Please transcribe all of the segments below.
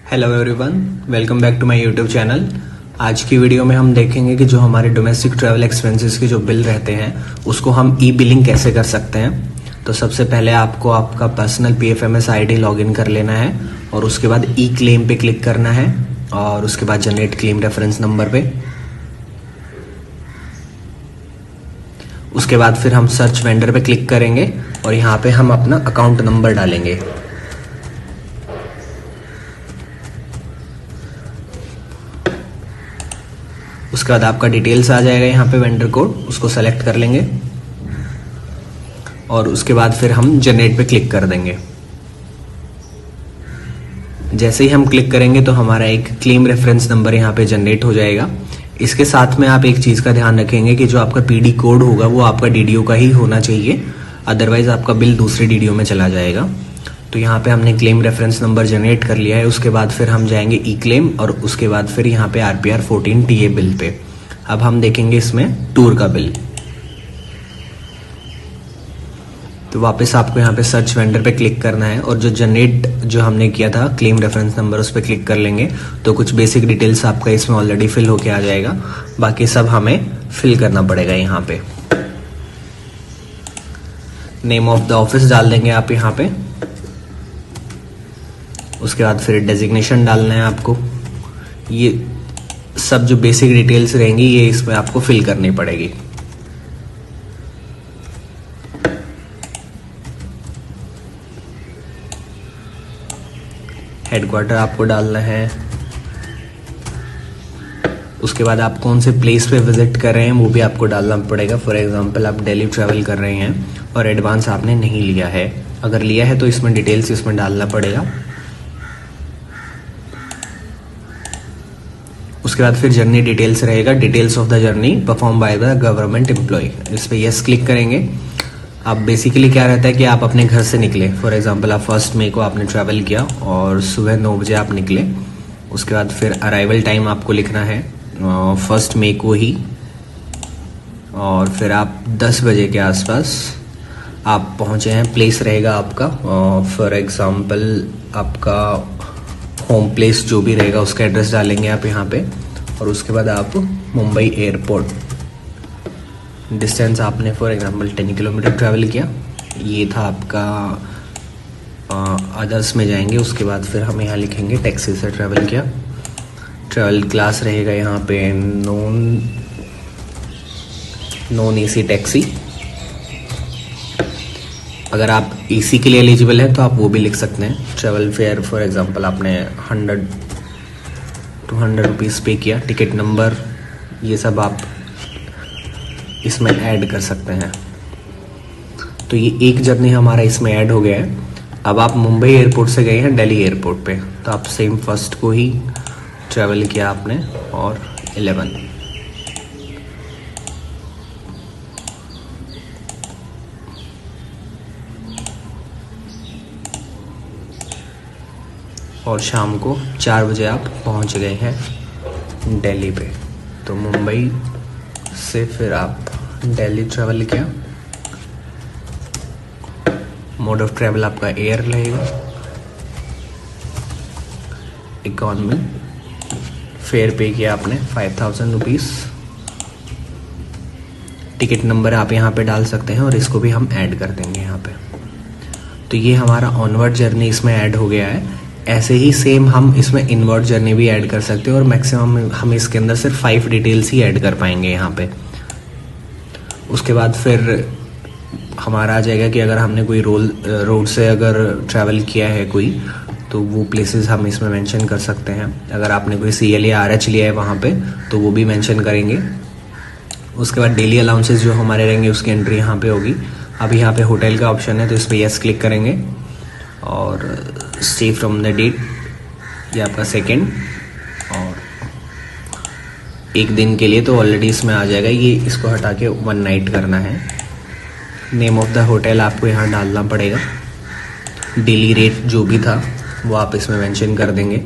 Hello everyone, welcome back to my YouTube channel. आज की video में हम देखेंगे कि जो हमारे डोमेस्टिक ट्रैवल एक्सपेंसेस के जो बिल रहते हैं उसको हम ई बिलिंग कैसे कर सकते हैं। तो सबसे पहले आपको आपका पर्सनल PFMS आईडी लॉगिन कर लेना है और उसके बाद ई क्लेम पे क्लिक करना है और उसके बाद जनरेट क्लेम रेफरेंस नंबर पे। उसके बाद फिर हम सर्च वेंडर पे क्लिक करेंगे और यहाँ पे हम अपना अकाउंट नंबर डालेंगे। उसके बाद आपका डिटेल्स आ जाएगा यहाँ पे, वेंडर कोड, उसको सेलेक्ट कर लेंगे और उसके बाद फिर हम जनरेट पे क्लिक कर देंगे। जैसे ही हम क्लिक करेंगे तो हमारा एक क्लेम रेफरेंस नंबर यहाँ पे जनरेट हो जाएगा। इसके साथ में आप एक चीज़ का ध्यान रखेंगे कि जो आपका PD कोड होगा वो आपका DDO का ही होना चाहिए, अदरवाइज आपका बिल दूसरे DDO में चला जाएगा। तो यहाँ पे हमने क्लेम रेफरेंस नंबर जनरेट कर लिया है। उसके बाद फिर हम जाएंगे ई क्लेम और उसके बाद फिर यहाँ पे RPR 14 TA बिल पे। अब हम देखेंगे इसमें टूर का बिल। तो वापस आपको यहाँ पे सर्च वेंडर पे क्लिक करना है और जो जनरेट जो हमने किया था क्लेम रेफरेंस नंबर उस पर क्लिक कर लेंगे तो कुछ बेसिक डिटेल्स आपका इसमें ऑलरेडी फिल होके आ जाएगा। बाकी सब हमें फिल करना पड़ेगा। यहाँ पे नेम ऑफ द ऑफिस डाल देंगे आप यहाँ पे। उसके बाद फिर डेजिग्नेशन डालना है आपको। ये सब जो बेसिक डिटेल्स रहेंगी ये इसमें आपको फिल करनी पड़ेगी। हेडक्वार्टर आपको डालना है। उसके बाद आप कौन से प्लेस पे विजिट कर रहे हैं वो भी आपको डालना पड़ेगा। फॉर एग्जांपल आप दिल्ली ट्रैवल कर रहे हैं और एडवांस आपने नहीं लिया है, अगर लिया है तो इसमें डिटेल्स इसमें डालना पड़ेगा। उसके बाद फिर जर्नी डिटेल्स रहेगा, details of the journey perform by the government employ. इस पर यस क्लिक करेंगे। अब बेसिकली क्या रहता है कि आप अपने घर से निकले, फॉर एग्जांपल आप 1 मई को आपने ट्रैवल किया और सुबह 9 बजे आप निकले। उसके बाद फिर अराइवल टाइम आपको लिखना है 1 मई को ही, और फिर आप 10 बजे के आसपास आप पहुंचे हैं। प्लेस रहेगा आपका, फॉर एग्जांपल आपका होम प्लेस जो भी रहेगा उसका एड्रेस डालेंगे आप यहाँ पे। और उसके बाद आप मुंबई एयरपोर्ट, डिस्टेंस आपने फॉर एग्जांपल 10 किलोमीटर ट्रैवल किया, ये था आपका। अदर्स में जाएंगे। उसके बाद फिर हम यहाँ लिखेंगे टैक्सी से ट्रैवल किया। ट्रैवल क्लास रहेगा यहाँ पे नॉन AC टैक्सी। अगर आप AC के लिए एलिजिबल हैं तो आप वो भी लिख सकते हैं। ट्रैवल फेयर फॉर एग्जांपल आपने 100-200 रुपीज़ पे किया। टिकट नंबर ये सब आप इसमें ऐड कर सकते हैं। तो ये एक जर्नी हमारा इसमें ऐड हो गया है। अब आप मुंबई एयरपोर्ट से गए हैं दिल्ली एयरपोर्ट पे, तो आप सेम 1 को ही ट्रैवल किया आपने और 11। और शाम को 4 बजे आप पहुंच गए हैं दिल्ली पे। तो मुंबई से फिर आप दिल्ली ट्रैवल किया। मोड ऑफ ट्रैवल आपका एयर रहेगा, इकॉनमी। फेयर पे किया आपने 5000 रुपीज़। टिकट नंबर आप यहाँ पे डाल सकते हैं और इसको भी हम ऐड कर देंगे यहाँ पे। तो ये हमारा ऑनवर्ड जर्नी इसमें ऐड हो गया है। ऐसे ही सेम हम इसमें इनवर्ड जर्नी भी ऐड कर सकते हैं और मैक्सिमम हम इसके अंदर सिर्फ 5 डिटेल्स ही ऐड कर पाएंगे यहाँ पे। उसके बाद फिर हमारा आ जाएगा कि अगर हमने कोई रोड से अगर ट्रैवल किया है कोई, तो वो प्लेसेस हम इसमें मेंशन कर सकते हैं। अगर आपने कोई CL या RH लिया है वहाँ पे तो वो भी मेंशन करेंगे। उसके बाद डेली अलाउंसेस जो हमारे रहेंगे उसकी एंट्री यहाँ पे होगी। अब यहाँ पे होटल का ऑप्शन है तो इस पर यस क्लिक करेंगे और स्टे फ्रॉम द डेट, ये आपका 2 और 1 दिन के लिए तो ऑलरेडी इसमें आ जाएगा। ये इसको हटा के 1 नाइट करना है। नेम ऑफ द होटल आपको यहाँ डालना पड़ेगा। डेली रेट जो भी था वो आप इसमें मेंशन कर देंगे।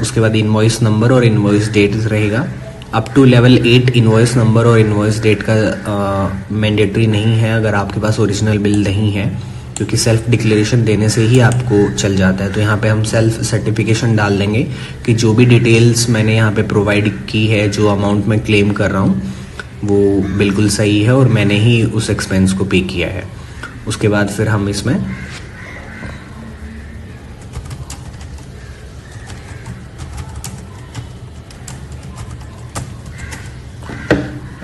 उसके बाद इनवॉइस नंबर और इनवॉइस डेट रहेगा। Up to level 8 invoice number और इनवॉइस डेट का मैंडेटरी नहीं है अगर आपके पास ओरिजिनल बिल नहीं है। क्योंकि सेल्फ डिक्लेरेशन देने से ही आपको चल जाता है। तो यहाँ पे हम सेल्फ सर्टिफिकेशन डाल देंगे कि जो भी डिटेल्स मैंने यहाँ पे प्रोवाइड की है, जो अमाउंट मैं क्लेम कर रहा हूँ वो बिल्कुल सही है और मैंने ही उस एक्सपेंस को पे किया है। उसके बाद फिर हम इसमें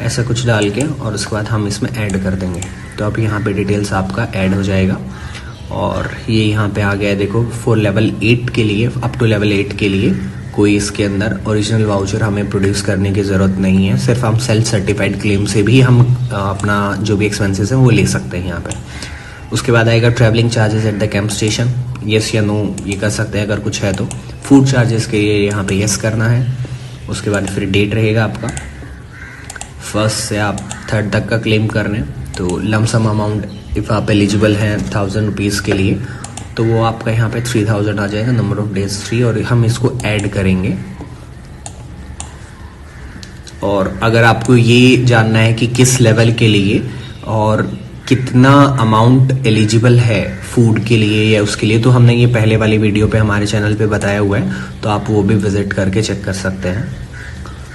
ऐसा कुछ डाल के और उसके बाद हम इसमें ऐड कर देंगे। तो अब यहाँ पे डिटेल्स आपका ऐड हो जाएगा और ये यहाँ पे आ गया है। देखो फॉर लेवल 8 के लिए, अप टू लेवल 8 के लिए कोई इसके अंदर ओरिजिनल वाउचर हमें प्रोड्यूस करने की ज़रूरत नहीं है। सिर्फ हम सेल्फ सर्टिफाइड क्लेम से भी हम अपना जो भी एक्सपेंसेस हैं वो ले सकते हैं यहाँ पे। उसके बाद आएगा travelling charges at the camp station, yes या नो ये कर सकते हैं अगर कुछ है तो। फूड चार्जेस के लिए यहाँ पे येस करना है। उसके बाद फिर डेट रहेगा आपका 1 से आप 3 तक का क्लेम करने। तो लमसम अमाउंट इफ़ आप एलिजिबल हैं 1000 रुपीज़ के लिए तो वो आपका यहाँ पे 3000 आ जाएगा, नंबर ऑफ डेज 3, और हम इसको ऐड करेंगे। और अगर आपको ये जानना है कि किस लेवल के लिए और कितना अमाउंट एलिजिबल है फूड के लिए या उसके लिए, तो हमने ये पहले वाली वीडियो पे हमारे चैनल पे बताया हुआ है, तो आप वो भी विजिट करके चेक कर सकते हैं।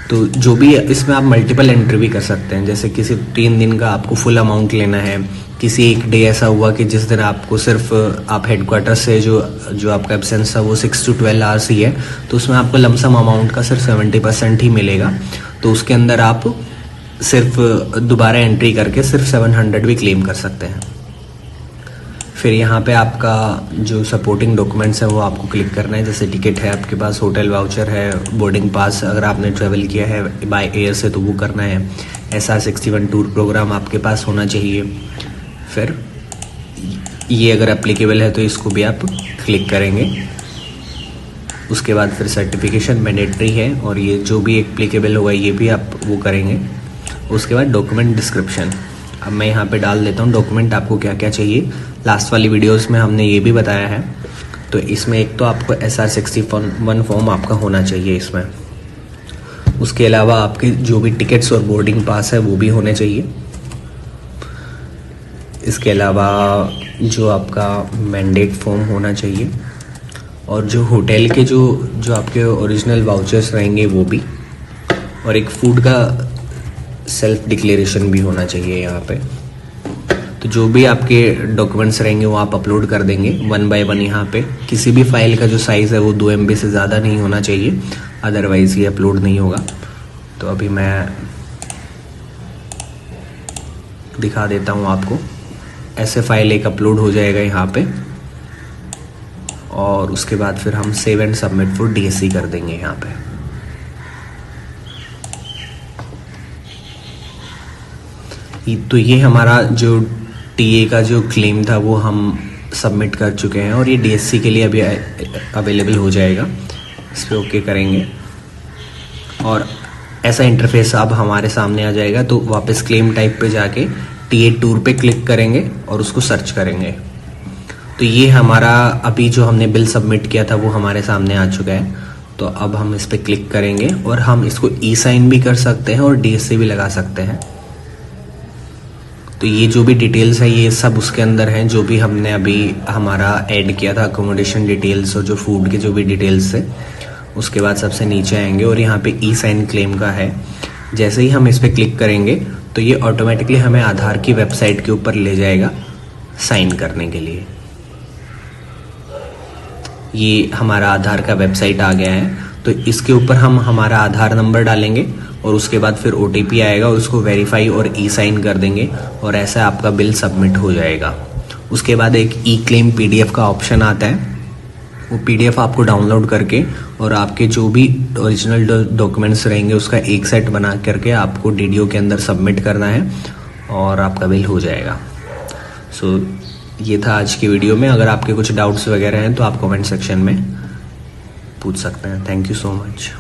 तो जो भी इसमें आप मल्टीपल एंट्री भी कर सकते हैं, जैसे किसी 3 दिन का आपको फुल अमाउंट लेना है, किसी एक डे ऐसा हुआ कि जिस दिन आपको सिर्फ आप हेडक्वार्टर से जो आपका एब्सेंस था वो 6 to 12 आवर्स ही है, तो उसमें आपको लमसम अमाउंट का सिर्फ 70% ही मिलेगा। तो उसके अंदर आप सिर्फ दोबारा एंट्री करके सिर्फ 700 भी क्लेम कर सकते हैं। फिर यहाँ पे आपका जो सपोर्टिंग डॉक्यूमेंट्स है वो आपको क्लिक करना है, जैसे टिकट है आपके पास, होटल वाउचर है, बोर्डिंग पास अगर आपने ट्रेवल किया है बाय एयर से तो वो करना है, SR61 टूर प्रोग्राम आपके पास होना चाहिए। फिर ये अगर एप्लीकेबल है तो इसको भी आप क्लिक करेंगे। उसके बाद फिर सर्टिफिकेशन मैंडेटरी है और ये जो भी एप्लीकेबल होगा ये भी आप वो करेंगे। उसके बाद डॉक्यूमेंट डिस्क्रिप्शन, अब मैं यहाँ पे डाल देता हूँ डॉक्यूमेंट आपको क्या क्या चाहिए। लास्ट वाली वीडियोस में हमने ये भी बताया है। तो इसमें एक तो आपको SR61 फॉर्म आपका होना चाहिए इसमें। उसके अलावा आपके जो भी टिकट्स और बोर्डिंग पास है वो भी होने चाहिए। इसके अलावा जो आपका मैंडेट फॉर्म होना चाहिए और जो होटल के जो आपके ओरिजिनल वाउचर्स रहेंगे वो भी, और एक फूड का सेल्फ डिक्लेरेशन भी होना चाहिए यहाँ पे। तो जो भी आपके डॉक्यूमेंट्स रहेंगे वो आप अपलोड कर देंगे 1 by 1 यहाँ पे। किसी भी फाइल का जो साइज़ है वो 2 MB से ज़्यादा नहीं होना चाहिए, अदरवाइज़ ये अपलोड नहीं होगा। तो अभी मैं दिखा देता हूँ आपको, ऐसे फाइल एक अपलोड हो जाएगा यहाँ पे और उसके बाद फिर हम save and submit for DSC कर देंगे यहाँ पे। तो ये हमारा जो TA का जो क्लेम था वो हम सबमिट कर चुके हैं और ये DSC के लिए अभी अवेलेबल हो जाएगा। इस पर ओके करेंगे और ऐसा इंटरफेस अब हमारे सामने आ जाएगा। तो वापस क्लेम टाइप पे जाके TA टूर पे क्लिक करेंगे और उसको सर्च करेंगे। तो ये हमारा अभी जो हमने बिल सबमिट किया था वो हमारे सामने आ चुका है। तो अब हम इस पर क्लिक करेंगे और हम इसको E-साइन भी कर सकते हैं और DSC भी लगा सकते हैं। तो ये जो भी डिटेल्स है ये सब उसके अंदर हैं, जो भी हमने अभी हमारा ऐड किया था, अकोमोडेशन डिटेल्स और जो फूड के जो भी डिटेल्स थे। उसके बाद सबसे नीचे आएंगे और यहाँ पे E-साइन क्लेम का है। जैसे ही हम इस पर क्लिक करेंगे तो ये ऑटोमेटिकली हमें आधार की वेबसाइट के ऊपर ले जाएगा साइन करने के लिए। ये हमारा आधार का वेबसाइट आ गया है। तो इसके ऊपर हम हमारा आधार नंबर डालेंगे और उसके बाद फिर OTP आएगा और उसको वेरीफाई और E-साइन कर देंगे और ऐसा आपका बिल सबमिट हो जाएगा। उसके बाद एक E-क्लेम PDF का ऑप्शन आता है, वो PDF आपको डाउनलोड करके और आपके जो भी ओरिजिनल डॉक्यूमेंट्स रहेंगे उसका एक सेट बना करके आपको DDO के अंदर सबमिट करना है और आपका बिल हो जाएगा। सो ये था आज की वीडियो में। अगर आपके कुछ डाउट्स वगैरह हैं तो आप कमेंट सेक्शन में पूछ सकते हैं। Thank you so much.